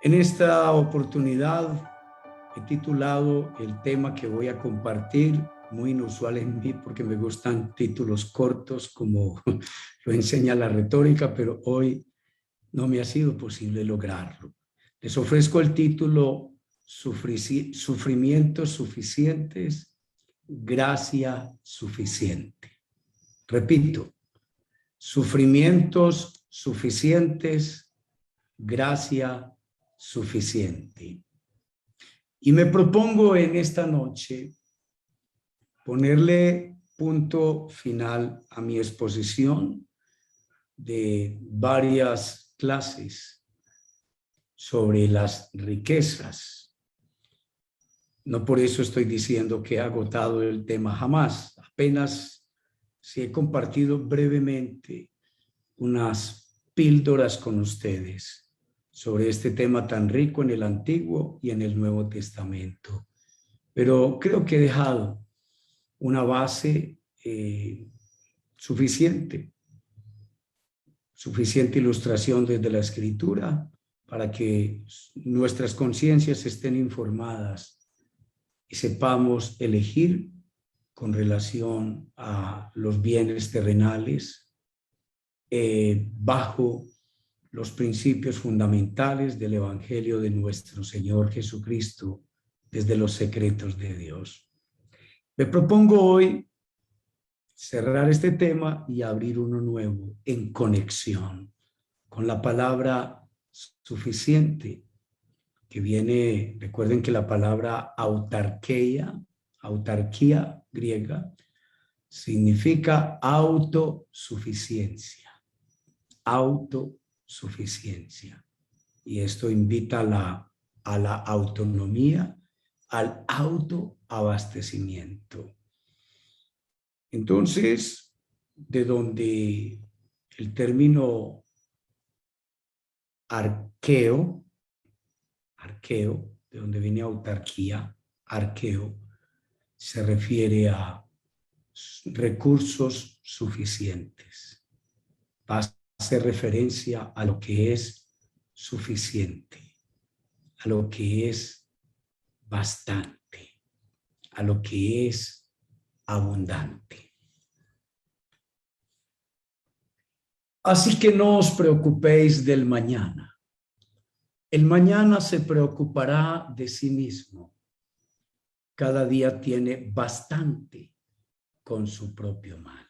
En esta oportunidad he titulado el tema que voy a compartir, muy inusual en mí porque me gustan títulos cortos como lo enseña la retórica, pero hoy no me ha sido posible lograrlo. Les ofrezco el título Sufrimientos suficientes, gracia suficiente. Repito, sufrimientos suficientes, gracia suficiente. Y me propongo en esta noche ponerle punto final a mi exposición de varias clases sobre las riquezas. No por eso estoy diciendo que he agotado el tema, jamás. Apenas si he compartido brevemente unas píldoras con ustedes sobre este tema tan rico en el Antiguo y en el Nuevo Testamento. Pero creo que he dejado una base suficiente ilustración desde la Escritura para que nuestras conciencias estén informadas y sepamos elegir con relación a los bienes terrenales bajo los principios fundamentales del Evangelio de nuestro Señor Jesucristo desde los secretos de Dios. Me propongo hoy cerrar este tema y abrir uno nuevo en conexión con la palabra suficiente, que viene, recuerden que la palabra autarquía griega, significa autosuficiencia. Y esto invita a la autonomía, al autoabastecimiento. Entonces, de donde el término arqueo, de donde viene autarquía, arqueo, se refiere a recursos suficientes. Hace referencia a lo que es suficiente, a lo que es bastante, a lo que es abundante. Así que no os preocupéis del mañana. El mañana se preocupará de sí mismo. Cada día tiene bastante con su propio mal.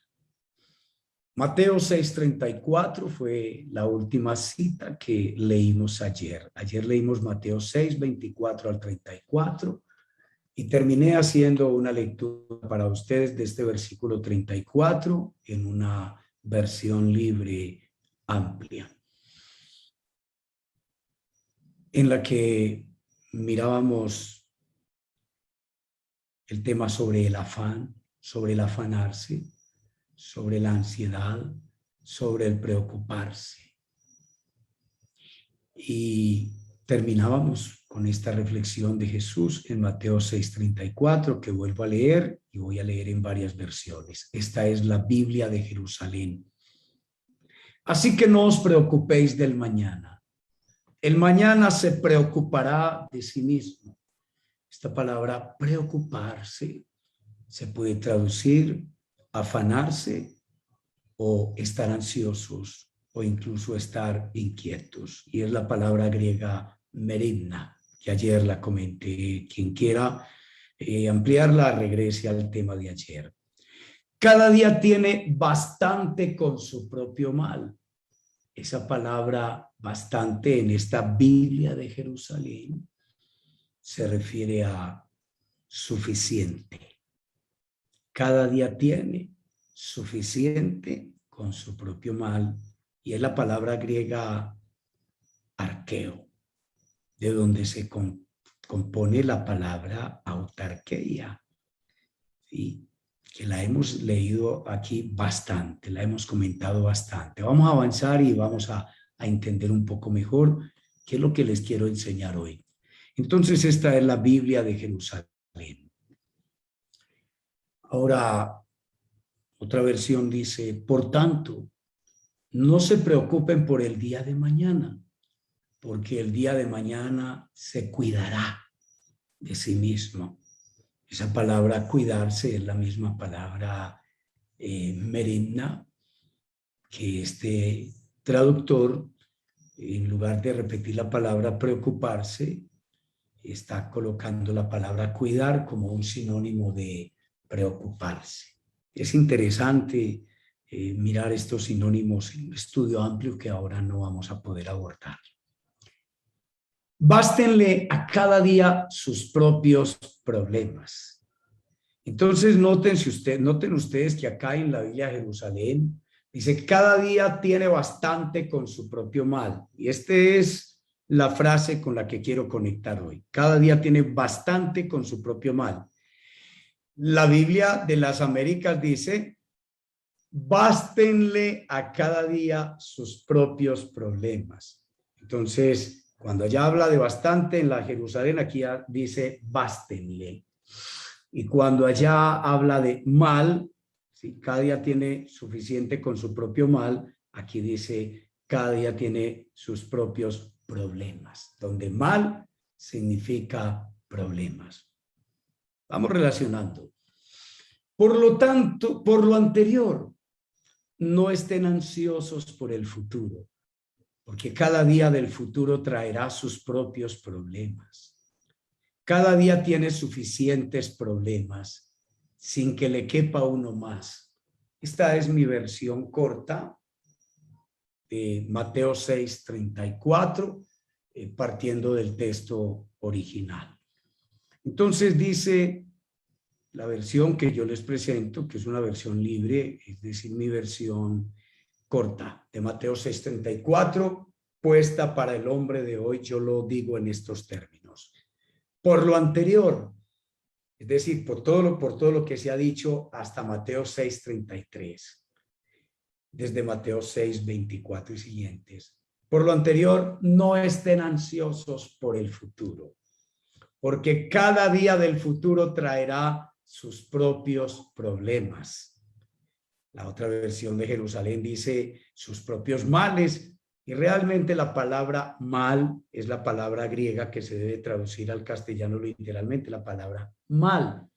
Mateo 6:34 fue la última cita que leímos ayer. Ayer leímos Mateo 6:24 al 34 y terminé haciendo una lectura para ustedes de este versículo 34 en una versión libre amplia, en la que mirábamos el tema sobre el afán, sobre el afanarse, sobre la ansiedad, sobre el preocuparse. Y terminábamos con esta reflexión de Jesús en Mateo 6:34, que vuelvo a leer y voy a leer en varias versiones. Esta es la Biblia de Jerusalén. Así que no os preocupéis del mañana. El mañana se preocupará de sí mismo. Esta palabra preocuparse se puede traducir afanarse o estar ansiosos o incluso estar inquietos. Y es la palabra griega merimna, que ayer la comenté. Quien quiera ampliarla, regrese al tema de ayer. Cada día tiene bastante con su propio mal. Esa palabra bastante en esta Biblia de Jerusalén se refiere a suficiente. Cada día tiene suficiente con su propio mal, y es la palabra griega arqueo, de donde se compone la palabra autarquía, ¿sí? Que la hemos leído aquí bastante, la hemos comentado bastante. Vamos a avanzar y vamos a entender un poco mejor qué es lo que les quiero enseñar hoy. Entonces, esta es la Biblia de Jerusalén. Ahora, otra versión dice, por tanto, no se preocupen por el día de mañana, porque el día de mañana se cuidará de sí mismo. Esa palabra cuidarse es la misma palabra merimna, que este traductor, en lugar de repetir la palabra preocuparse, está colocando la palabra cuidar como un sinónimo de preocuparse. Es interesante mirar estos sinónimos en un estudio amplio que ahora no vamos a poder abordar. Bástenle a cada día sus propios problemas. Entonces noten ustedes que acá en la Biblia de Jerusalén dice, cada día tiene bastante con su propio mal. Y esta es la frase con la que quiero conectar hoy. Cada día tiene bastante con su propio mal. La Biblia de las Américas dice, bástenle a cada día sus propios problemas. Entonces, cuando ya habla de bastante en la Jerusalén, aquí dice bástenle. Y cuando allá habla de mal, ¿sí? Cada día tiene suficiente con su propio mal, aquí dice cada día tiene sus propios problemas, donde mal significa problemas. Vamos relacionando. Por lo tanto, por lo anterior, no estén ansiosos por el futuro, porque cada día del futuro traerá sus propios problemas. Cada día tiene suficientes problemas sin que le quepa uno más. Esta es mi versión corta de Mateo 6:34, partiendo del texto original. Entonces dice la versión que yo les presento, que es una versión libre, es decir, mi versión corta de Mateo 6:34, puesta para el hombre de hoy, yo lo digo en estos términos. Por lo anterior, es decir, por todo lo que se ha dicho hasta Mateo 6:33, desde Mateo 6:24 y siguientes. Por lo anterior, no estén ansiosos por el futuro, porque cada día del futuro traerá sus propios problemas. La otra versión de Jerusalén dice sus propios males, y realmente la palabra mal es la palabra griega que se debe traducir al castellano literalmente, la palabra mal.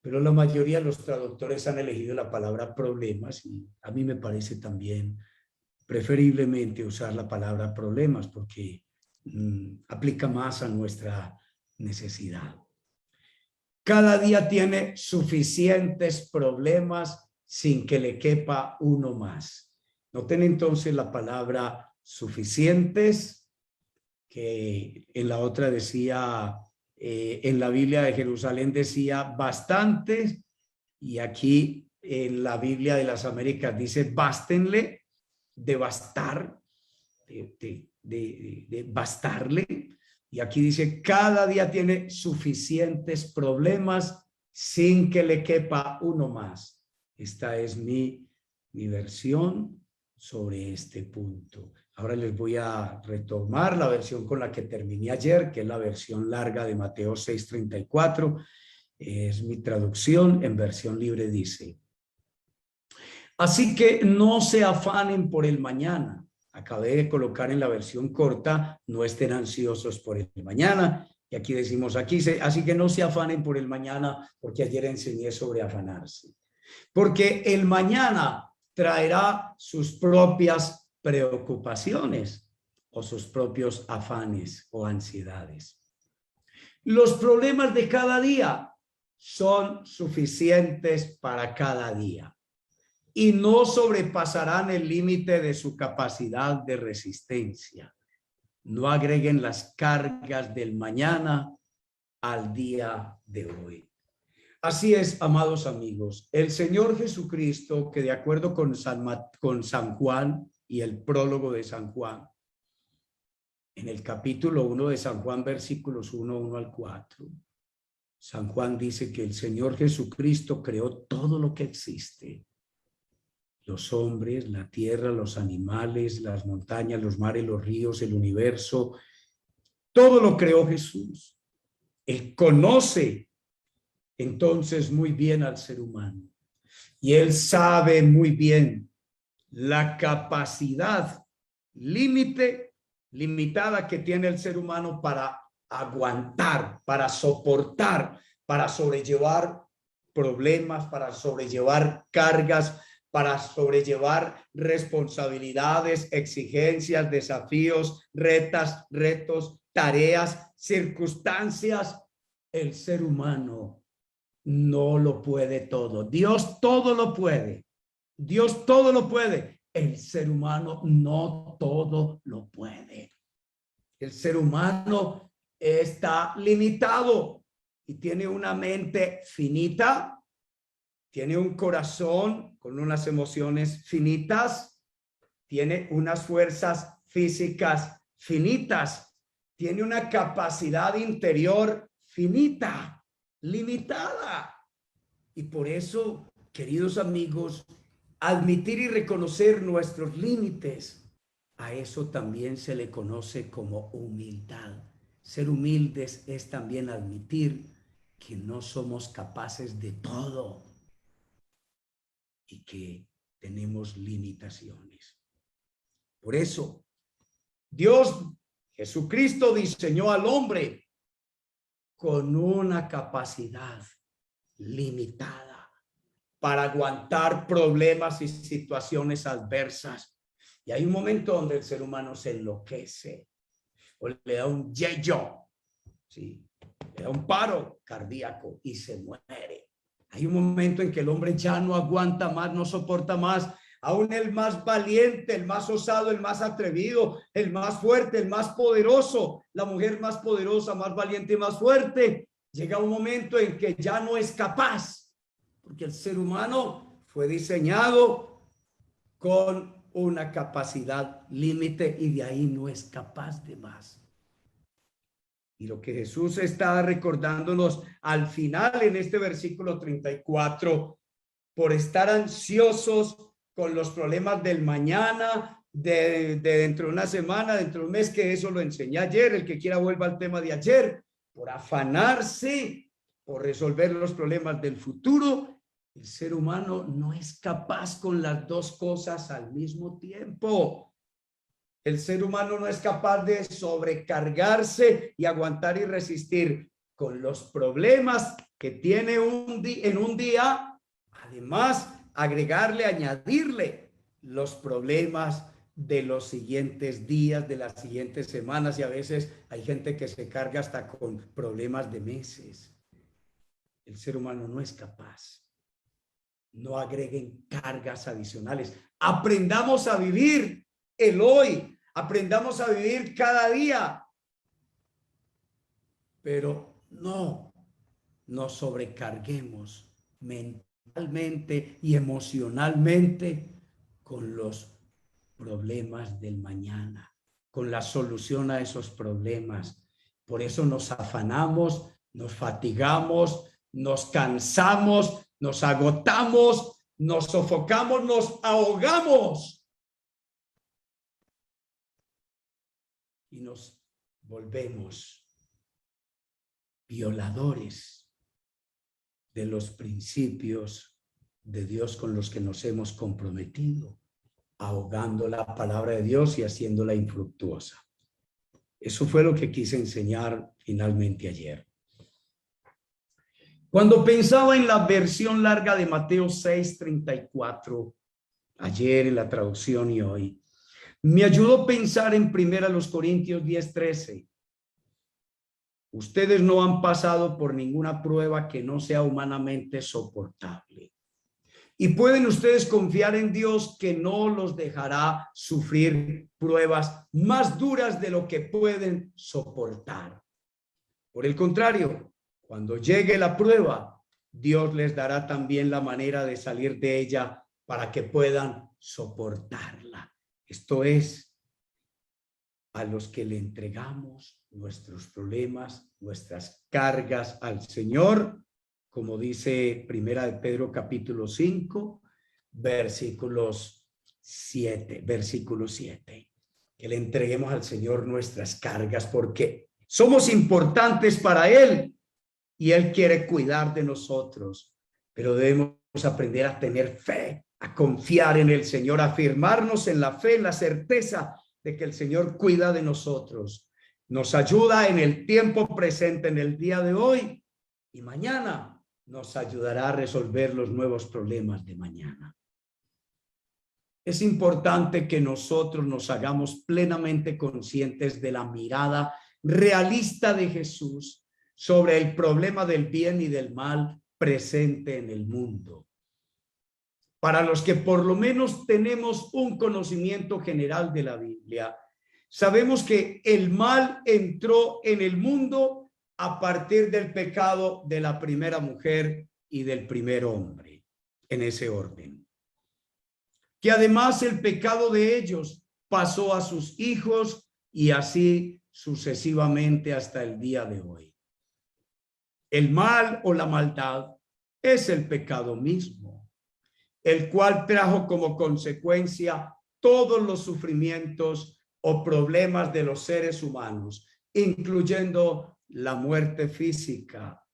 Pero la mayoría de los traductores han elegido la palabra problemas y a mí me parece también preferiblemente usar la palabra problemas porque aplica más a nuestra necesidad. Cada día tiene suficientes problemas sin que le quepa uno más. Noten entonces la palabra suficientes, que en la otra decía, en la Biblia de Jerusalén decía bastantes, y aquí en la Biblia de las Américas dice bástenle, de bastar, de bastarle. Y aquí dice, cada día tiene suficientes problemas sin que le quepa uno más. Esta es mi versión sobre este punto. Ahora les voy a retomar la versión con la que terminé ayer, que es la versión larga de Mateo 6:34. Es mi traducción en versión libre, dice. Así que no se afanen por el mañana. Acabé de colocar en la versión corta, no estén ansiosos por el mañana. Y aquí decimos, así que no se afanen por el mañana, porque ayer enseñé sobre afanarse. Porque el mañana traerá sus propias preocupaciones o sus propios afanes o ansiedades. Los problemas de cada día son suficientes para cada día y no sobrepasarán el límite de su capacidad de resistencia. No agreguen las cargas del mañana al día de hoy. Así es, amados amigos, el Señor Jesucristo, que de acuerdo con San Juan y el prólogo de San Juan, en el capítulo 1 de San Juan, versículos 1 al 4, San Juan dice que el Señor Jesucristo creó todo lo que existe. Los hombres, la tierra, los animales, las montañas, los mares, los ríos, el universo, todo lo creó Jesús. Él conoce entonces muy bien al ser humano y él sabe muy bien la capacidad límite limitada que tiene el ser humano para aguantar, para soportar, para sobrellevar problemas, para sobrellevar cargas, para sobrellevar responsabilidades, exigencias, desafíos, retos, tareas, circunstancias. El ser humano no lo puede todo. Dios todo lo puede. Dios todo lo puede. El ser humano no todo lo puede. El ser humano está limitado y tiene una mente finita, tiene un corazón con unas emociones finitas, tiene unas fuerzas físicas finitas, tiene una capacidad interior finita, limitada. Y por eso, queridos amigos, admitir y reconocer nuestros límites, a eso también se le conoce como humildad. Ser humildes es también admitir que no somos capaces de todo y que tenemos limitaciones. Por eso, Dios, Jesucristo, diseñó al hombre con una capacidad limitada para aguantar problemas y situaciones adversas. Y hay un momento donde el ser humano se enloquece o le da un yeyo, ¿sí? Le da un paro cardíaco y se muere. Hay un momento en que el hombre ya no aguanta más, no soporta más. Aún el más valiente, el más osado, el más atrevido, el más fuerte, el más poderoso, la mujer más poderosa, más valiente y más fuerte, llega un momento en que ya no es capaz, porque el ser humano fue diseñado con una capacidad límite y de ahí no es capaz de más. Y lo que Jesús está recordándonos al final en este versículo 34, por estar ansiosos con los problemas del mañana, de dentro de una semana, dentro de un mes, que eso lo enseñé ayer, el que quiera vuelva al tema de ayer, por afanarse, por resolver los problemas del futuro, el ser humano no es capaz con las dos cosas al mismo tiempo. El ser humano no es capaz de sobrecargarse y aguantar y resistir con los problemas que tiene en un día. Además, agregarle, añadirle los problemas de los siguientes días, de las siguientes semanas, y a veces hay gente que se carga hasta con problemas de meses. El ser humano no es capaz. No agreguen cargas adicionales. Aprendamos a vivir el hoy. Aprendamos a vivir cada día. Pero no nos sobrecarguemos mentalmente y emocionalmente con los problemas del mañana, con la solución a esos problemas. Por eso nos afanamos, nos fatigamos, nos cansamos, nos agotamos, nos sofocamos, nos ahogamos y nos volvemos violadores de los principios de Dios con los que nos hemos comprometido, ahogando la palabra de Dios y haciéndola infructuosa. Eso fue lo que quise enseñar finalmente ayer. Cuando pensaba en la versión larga de Mateo 6:34, ayer en la traducción y hoy, me ayudó a pensar en 1 Corintios 10:13. Ustedes no han pasado por ninguna prueba que no sea humanamente soportable. Y pueden ustedes confiar en Dios que no los dejará sufrir pruebas más duras de lo que pueden soportar. Por el contrario, cuando llegue la prueba, Dios les dará también la manera de salir de ella para que puedan soportarla. Esto es, a los que le entregamos nuestros problemas, nuestras cargas al Señor, como dice Primera de Pedro capítulo 5, versículo 7, que le entreguemos al Señor nuestras cargas porque somos importantes para Él y Él quiere cuidar de nosotros, pero debemos aprender a tener fe, a confiar en el Señor, a afirmarnos en la fe, en la certeza de que el Señor cuida de nosotros, nos ayuda en el tiempo presente, en el día de hoy, y mañana nos ayudará a resolver los nuevos problemas de mañana. Es importante que nosotros nos hagamos plenamente conscientes de la mirada realista de Jesús sobre el problema del bien y del mal presente en el mundo. Para los que por lo menos tenemos un conocimiento general de la Biblia, sabemos que el mal entró en el mundo a partir del pecado de la primera mujer y del primer hombre, en ese orden. Que además el pecado de ellos pasó a sus hijos y así sucesivamente hasta el día de hoy. El mal o la maldad es el pecado mismo, el cual trajo como consecuencia todos los sufrimientos o problemas de los seres humanos, incluyendo la muerte física,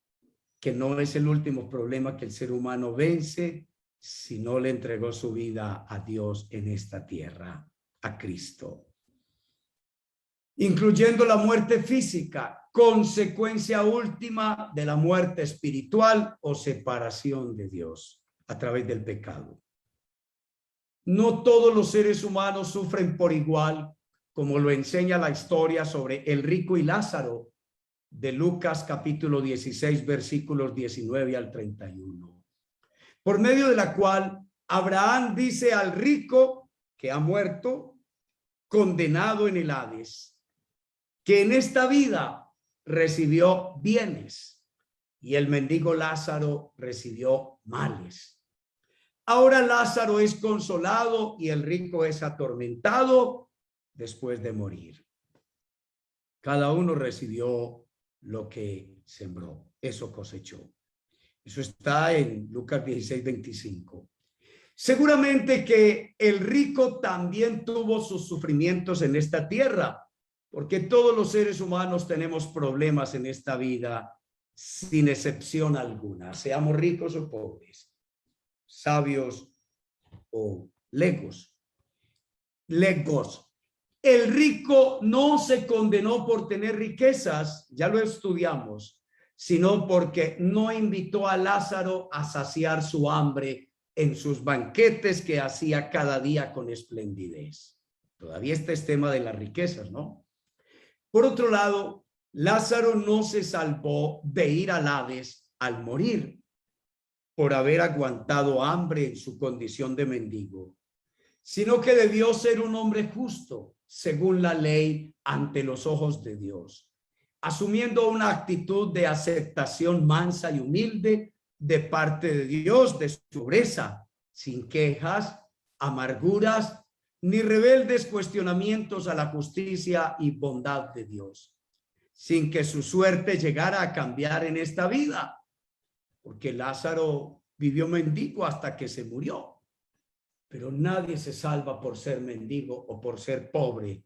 que no es el último problema que el ser humano vence, si no le entregó su vida a Dios en esta tierra, a Cristo. Incluyendo la muerte física, consecuencia última de la muerte espiritual o separación de Dios a través del pecado. No todos los seres humanos sufren por igual, como lo enseña la historia sobre el rico y Lázaro de Lucas capítulo 16, versículos 19 al 31. Por medio de la cual Abraham dice al rico que ha muerto, condenado en el Hades, que en esta vida recibió bienes y el mendigo Lázaro recibió males. Ahora Lázaro es consolado y el rico es atormentado después de morir. Cada uno recibió lo que sembró, eso cosechó. Eso está en Lucas 16, 25. Seguramente que el rico también tuvo sus sufrimientos en esta tierra, porque todos los seres humanos tenemos problemas en esta vida, sin excepción alguna, seamos ricos o pobres, sabios o legos. El rico no se condenó por tener riquezas, ya lo estudiamos, sino porque no invitó a Lázaro a saciar su hambre en sus banquetes que hacía cada día con esplendidez. Todavía este es tema de las riquezas, ¿no? Por otro lado, Lázaro no se salvó de ir al Hades al morir por haber aguantado hambre en su condición de mendigo, sino que debió ser un hombre justo, según la ley, ante los ojos de Dios, asumiendo una actitud de aceptación mansa y humilde de parte de Dios, de su pobreza, sin quejas, amarguras, ni rebeldes cuestionamientos a la justicia y bondad de Dios, sin que su suerte llegara a cambiar en esta vida, porque Lázaro vivió mendigo hasta que se murió. Pero nadie se salva por ser mendigo o por ser pobre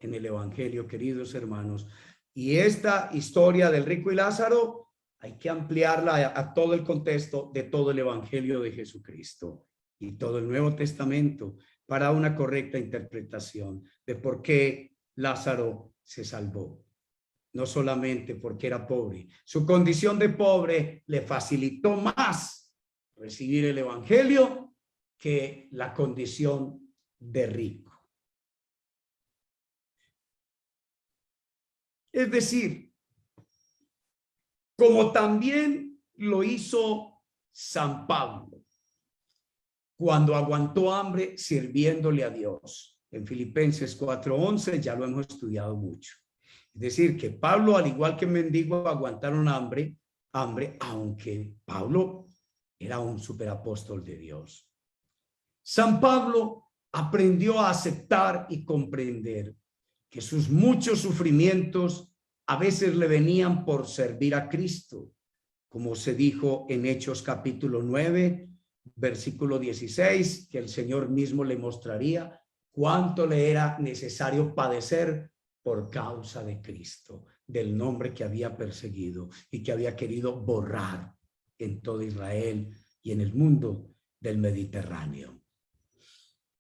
en el evangelio, queridos hermanos. Y esta historia del rico y Lázaro hay que ampliarla a todo el contexto de todo el evangelio de Jesucristo y todo el Nuevo Testamento para una correcta interpretación de por qué Lázaro se salvó. No solamente porque era pobre, su condición de pobre le facilitó más recibir el evangelio que la condición de rico. Es decir, como también lo hizo San Pablo cuando aguantó hambre sirviéndole a Dios. En Filipenses 4:11 ya lo hemos estudiado mucho. Es decir, que Pablo, al igual que mendigo, aguantaron hambre, aunque Pablo era un superapóstol de Dios. San Pablo aprendió a aceptar y comprender que sus muchos sufrimientos a veces le venían por servir a Cristo, como se dijo en Hechos capítulo 9, versículo 16, que el Señor mismo le mostraría cuánto le era necesario padecer por causa de Cristo, del nombre que había perseguido y que había querido borrar en todo Israel y en el mundo del Mediterráneo.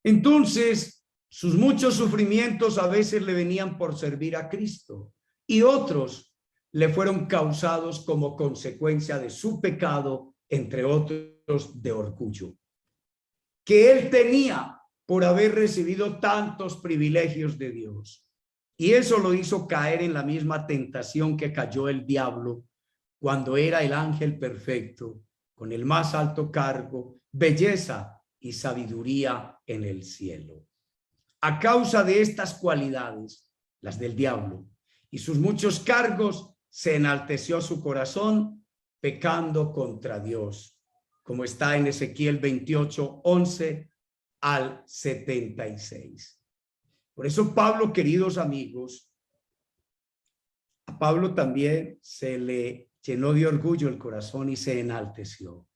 Entonces, Sus muchos sufrimientos a veces le venían por servir a Cristo y otros le fueron causados como consecuencia de su pecado, entre otros de orgullo, que él tenía por haber recibido tantos privilegios de Dios. Y eso lo hizo caer en la misma tentación que cayó el diablo cuando era el ángel perfecto, con el más alto cargo, belleza y sabiduría en el cielo. A causa de estas cualidades, las del diablo, y sus muchos cargos, se enalteció su corazón, pecando contra Dios, como está en Ezequiel 28, 11 al 76. Por eso Pablo, queridos amigos, a Pablo también se le llenó de orgullo el corazón y se enalteció.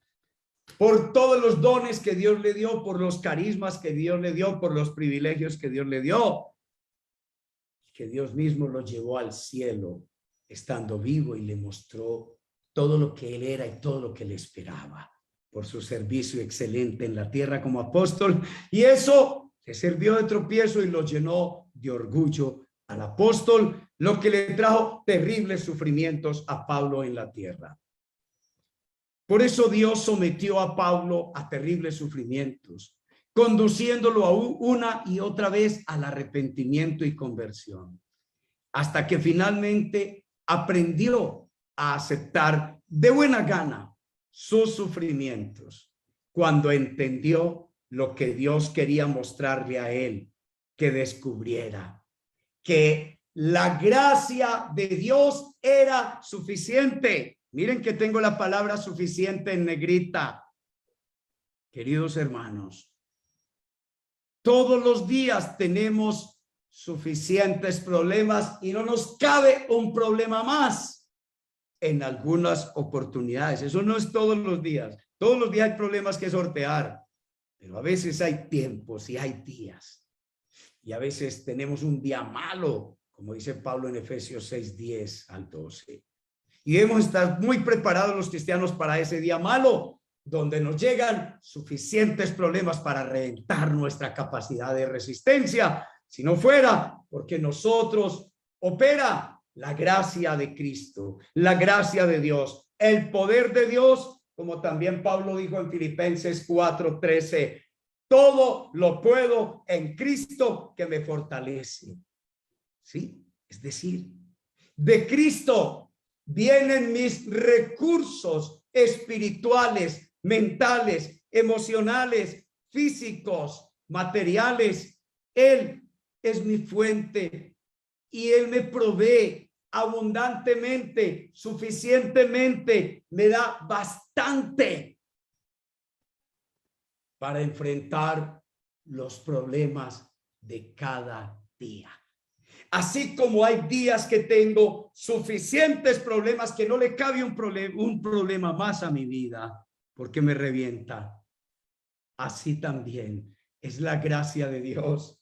Por todos los dones que Dios le dio, por los carismas que Dios le dio, por los privilegios que Dios le dio, que Dios mismo lo llevó al cielo estando vivo y le mostró todo lo que él era y todo lo que le esperaba por su servicio excelente en la tierra como apóstol, y eso le sirvió de tropiezo y lo llenó de orgullo al apóstol, lo que le trajo terribles sufrimientos a Pablo en la tierra. Por eso Dios sometió a Pablo a terribles sufrimientos, conduciéndolo a una y otra vez al arrepentimiento y conversión, hasta que finalmente aprendió a aceptar de buena gana sus sufrimientos, cuando entendió lo que Dios quería mostrarle a él, que descubriera que la gracia de Dios era suficiente. Miren que tengo la palabra suficiente en negrita. Queridos hermanos, todos los días tenemos suficientes problemas y no nos cabe un problema más en algunas oportunidades. Eso no es todos los días. Todos los días hay problemas que sortear, pero a veces hay tiempos y hay días. Y a veces tenemos un día malo, como dice Pablo en Efesios 6, 10 al 12. Y debemos estar muy preparados los cristianos para ese día malo, donde nos llegan suficientes problemas para reventar nuestra capacidad de resistencia. Si no fuera porque nosotros opera la gracia de Cristo, la gracia de Dios, el poder de Dios, como también Pablo dijo en Filipenses 4:13, todo lo puedo en Cristo que me fortalece. ¿Sí? Es decir, de Cristo vienen mis recursos espirituales, mentales, emocionales, físicos, materiales. Él es mi fuente y Él me provee abundantemente, suficientemente, me da bastante para enfrentar los problemas de cada día. Así como hay días que tengo suficientes problemas que no le cabe un problema más a mi vida porque me revienta. Así también es la gracia de Dios.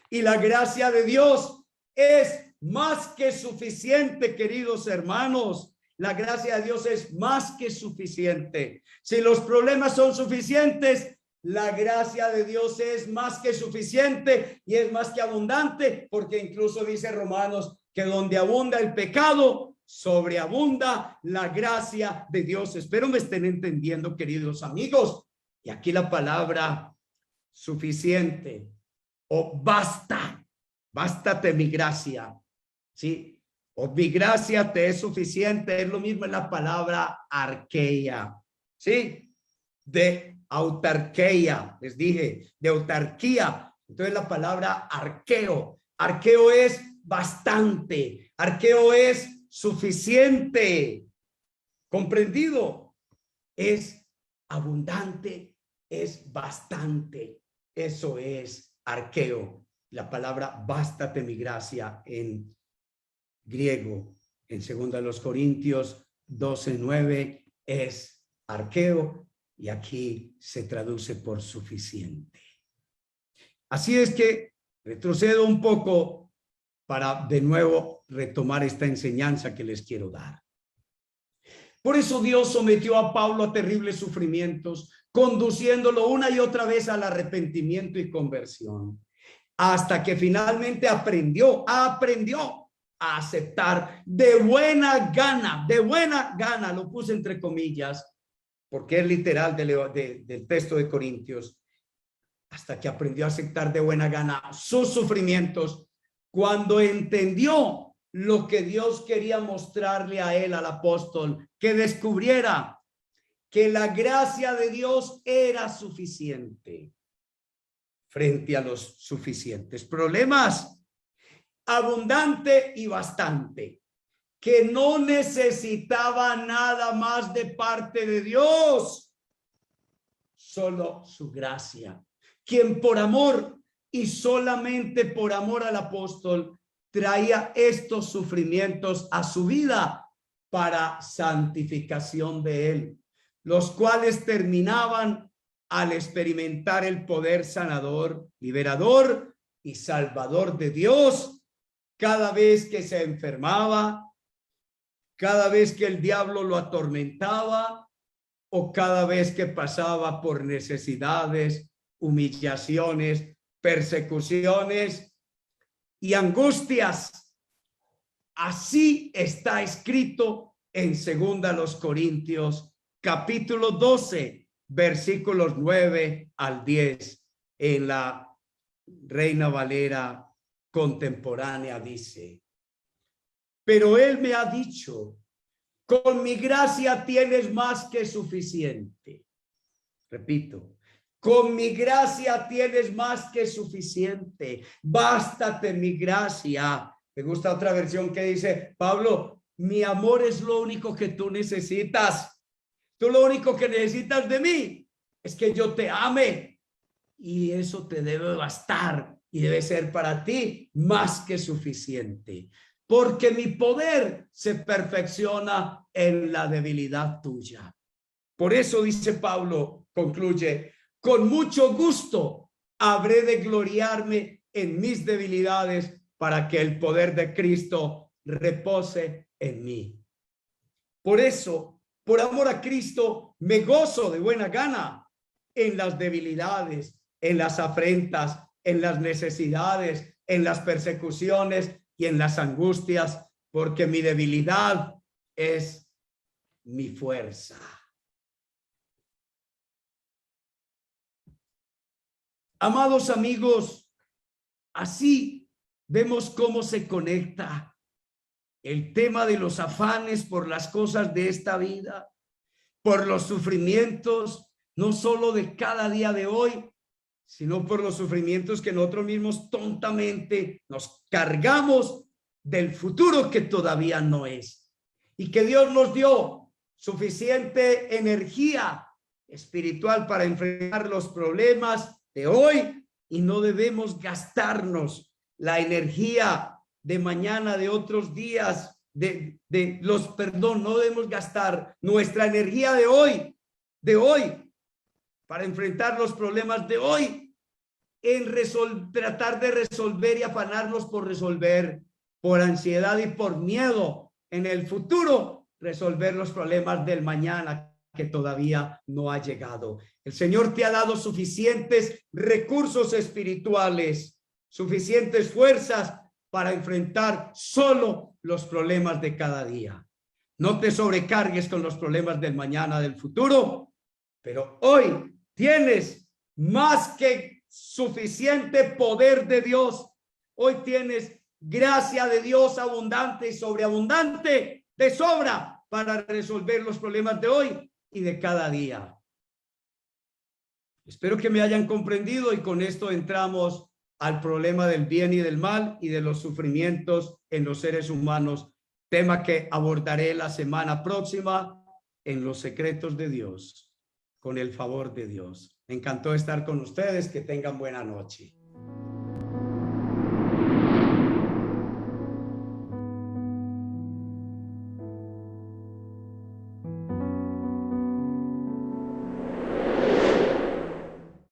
Y la gracia de Dios es más que suficiente, queridos hermanos. La gracia de Dios es más que suficiente. Si los problemas son suficientes, la gracia de Dios es más que suficiente y es más que abundante, porque incluso dice Romanos que donde abunda el pecado, sobreabunda la gracia de Dios. Espero me estén entendiendo, queridos amigos. Y aquí la palabra suficiente o basta, bástate mi gracia, ¿sí? O mi gracia te es suficiente, es lo mismo en la palabra arqueia, ¿sí? De autarquía, les dije, de autarquía. Entonces la palabra arqueo, arqueo es bastante, arqueo es suficiente, comprendido, es abundante, es bastante, eso es arqueo. La palabra bástate mi gracia en griego, en 2 Corintios 12:9 es arqueo, y aquí se traduce por suficiente. Así es que retrocedo un poco para de nuevo retomar esta enseñanza que les quiero dar. Por eso Dios sometió a Pablo a terribles sufrimientos, conduciéndolo una y otra vez al arrepentimiento y conversión, hasta que finalmente aprendió a aceptar de buena gana, lo puse entre comillas, porque es literal del texto de Corintios, hasta que aprendió a aceptar de buena gana sus sufrimientos, cuando entendió lo que Dios quería mostrarle a él, al apóstol, que descubriera que la gracia de Dios era suficiente frente a los suficientes problemas, abundante y bastante, que no necesitaba nada más de parte de Dios, solo su gracia, quien por amor y solamente por amor al apóstol traía estos sufrimientos a su vida para santificación de él, los cuales terminaban al experimentar el poder sanador, liberador y salvador de Dios cada vez que se enfermaba, cada vez que el diablo lo atormentaba o cada vez que pasaba por necesidades, humillaciones, persecuciones y angustias. Así está escrito en 2 Corintios capítulo 12, versículos 9 al 10. En la Reina Valera contemporánea dice: pero él me ha dicho, con mi gracia tienes más que suficiente. Repito, con mi gracia tienes más que suficiente. Bástate mi gracia. Me gusta otra versión que dice: Pablo, mi amor es lo único que tú necesitas. Tú lo único que necesitas de mí es que yo te ame. Y eso te debe bastar y debe ser para ti más que suficiente. Porque mi poder se perfecciona en la debilidad tuya. Por eso dice Pablo, concluye: con mucho gusto habré de gloriarme en mis debilidades para que el poder de Cristo repose en mí. Por eso, por amor a Cristo, me gozo de buena gana en las debilidades, en las afrentas, en las necesidades, en las persecuciones y en las angustias, porque mi debilidad es mi fuerza. Amados amigos, así vemos cómo se conecta el tema de los afanes por las cosas de esta vida, por los sufrimientos, no solo de cada día de hoy, sino por los sufrimientos que nosotros mismos tontamente nos cargamos del futuro que todavía no es, y que Dios nos dio suficiente energía espiritual para enfrentar los problemas de hoy, y no debemos gastarnos la energía de mañana, de otros días, no debemos gastar nuestra energía de hoy para enfrentar los problemas de hoy en tratar de resolver y afanarnos por resolver, por ansiedad y por miedo en el futuro, resolver los problemas del mañana que todavía no ha llegado. El Señor te ha dado suficientes recursos espirituales, suficientes fuerzas para enfrentar solo los problemas de cada día. No te sobrecargues con los problemas del mañana, del futuro, pero hoy tienes más que suficiente poder de Dios. Hoy tienes gracia de Dios abundante y sobreabundante, de sobra, para resolver los problemas de hoy y de cada día. Espero que me hayan comprendido, y con esto entramos al problema del bien y del mal y de los sufrimientos en los seres humanos, tema que abordaré la semana próxima en Los Secretos de Dios, con el favor de Dios. Me encantó estar con ustedes. Que tengan buena noche.